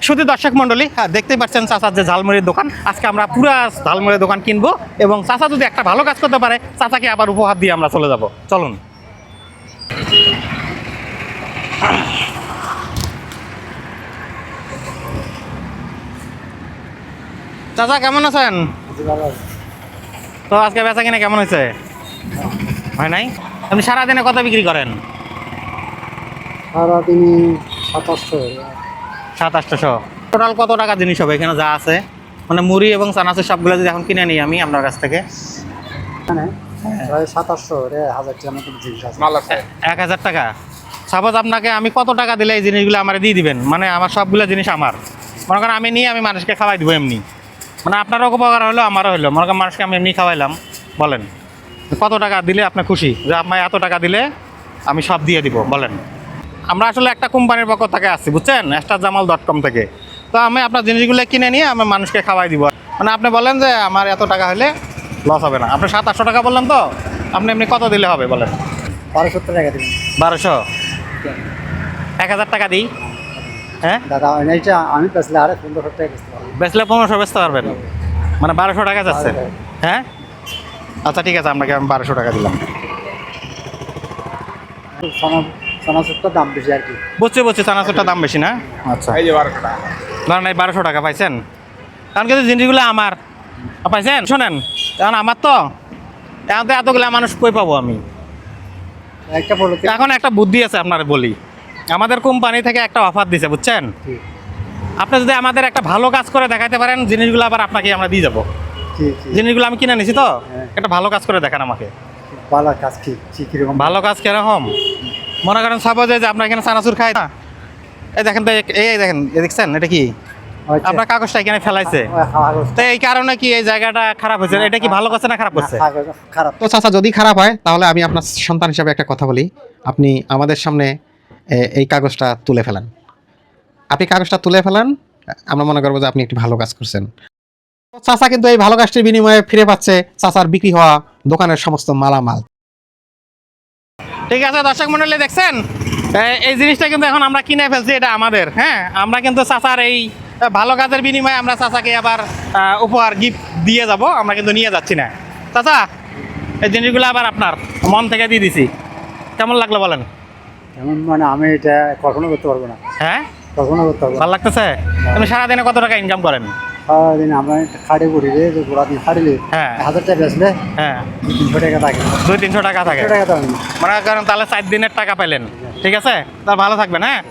শুধু দর্শক মন্ডলী দেখতেই পাচ্ছেন চাচার যে ঝালমুড়ির দোকান। আজকে আমরা পুরো ঝালমুড়ির দোকান কিনবো এবং চাচা যদি একটা ভালো কাজ করতে পারে চাচাকে আবার উপহার দিয়ে আমরা চলে যাব। চলুন। চাচা কেমন আছেন? তো আজকে বেচা কিনা কেমন হয়েছে? হয় নাই? আপনি সারাদিনে কত বিক্রি করেন? সারাদিনে 2700। 700-800। টোটাল কত টাকা জিনিস হবে এখানে যা আছে? মানে মুড়ি এবং চানাচুর সবগুলো যদি এখন কিনে নিই আমি আপনার কাছ থেকে, এখানে প্রায় 2700 হাজার টাকার মতো জিনিস আছে। 1000 টাকা। সাপোজ আপনাকে আমি কত টাকা দিলে এই জিনিসগুলো আমার দিয়ে দিবেন? মানে আমার সবগুলো জিনিস আমার, মনে করেন আমি নিয়ে আমি মানুষকে খাওয়াই দিব এমনি, মানে আপনারও উপকার হলো আমারও হলো, মনে করেন মানুষকে আমি এমনি খাওয়াইলাম। বলেন কত টাকা দিলে আপনি খুশি যে আপনার এত টাকা দিলে আমি সব দিয়ে দিব? বলেন। আমরা আসলে একটা কোম্পানির পক্ষ থেকে আসছি, বুঝছেন, starjamal.com থেকে। তো আমি আপনার জিনিসগুলো কিনে নিয়ে আমি মানুষকে খাওয়াই দিব। মানে আপনি বলেন যে আমার এত টাকা হলে লস হবে না। আপনি 700-800 টাকা বললেন, তো আপনি এমনি কত দিলে হবে বলেন? 1270 টাকা দিবেন। 1200। 1000 টাকা দিই। হ্যাঁ দাদা এইটা আমি বেচলে আরে 1500 টাকা বেচতে পারবো। বেচলে 1500 বেচতে পারবেন, মানে 1200 টাকা যাচ্ছে। হ্যাঁ আচ্ছা ঠিক আছে, আপনাকে আমি 1200 টাকা দিলাম। চানাচুরটার দাম বেশি আর কি। বুঝছি, চানাচুরটার দাম বেশি না? আচ্ছা, এই যে 1200 টাকা। ধরেন এই 1200 টাকা পাইছেন, কারণ কিন্তু জিনিসগুলো আমার পাইছেন। শোনেন, এখন আমার তো এখন তো এতগুলো মানুষ কই পাবো আমি? একটা বলো তো। এখন একটা বুদ্ধি আছে আপনার বলি, আমাদের কোম্পানি থেকে একটা অফার দিছে, বুঝছেন। আপনি যদি আমাদের একটা ভালো কাজ করে দেখাতে পারেন জিনিসগুলো আবার আপনাকে আমরা দিয়ে যাবো। জিনিসগুলো আমি কিনে নিছি, তো একটা ভালো কাজ করে দেখান আমাকে। ভালো কাজ কি কিরকম? ভালো কাজ কিরকম? মনে করেন সাপোজ যে আপনার এখানে চানাচুর খায় না, এই দেখেন তো, এই দেখেন, দেখছেন এটা কি আপনার কাগজটা এখানে ফেলাইছে, তো এই কারণে কি এই জায়গাটা খারাপ হয়েছে? এটা কি ভালো করছে না খারাপ করছে? খারাপ। তো চাচা যদি খারাপ হয় তাহলে আমি আপনার সন্তান হিসাবে একটা কথা বলি, আপনি আমাদের সামনে এই কাগজটা তুলে ফেলেন। আপনি কাগজটা তুলে ফেলেন, আমরা মনে করবো যে আপনি একটি ভালো কাজ করছেন। চাচা কিন্তু এই ভালো কাজটির বিনিময়ে ফিরে পাচ্ছে চাচার বিক্রি হওয়া দোকানের সমস্ত মালামাল। ঠিক আছে দর্শক মন্ডলী, দেখছেন এই জিনিসটা কিন্তু এখন আমরা কিনে ফেলছি, এটা আমাদের। হ্যাঁ, আমরা কিন্তু চাচার এই ভালো কাজের বিনিময়ে আমরা চাচাকে আবার উপহার গিফট দিয়ে যাব, আমরা কিন্তু নিয়ে যাচ্ছি না। চাচা এই জিনিসগুলো আবার আপনার মন থেকে দিয়ে দিছি, কেমন লাগলো বলেন? এমন মানে আমি এটা কখনো করতে পারবো না। হ্যাঁ কখনো করতে পারবো না। ভালো লাগতেছে? আপনি সারাদিনে কত টাকা ইনকাম করেন? সারাদিন আমরা খাটে করি রে, যে গোড়া দিন খাটিলে হ্যাঁ 1000 টাকা বেচলে হ্যাঁ 300 টাকা থাকে। 200-300 টাকা থাকে, 300 টাকা থাকে। মনে করেন তাহলে 4 দিনের টাকা পেলেন। ঠিক আছে, তাহলে ভালো থাকবেন। হ্যাঁ।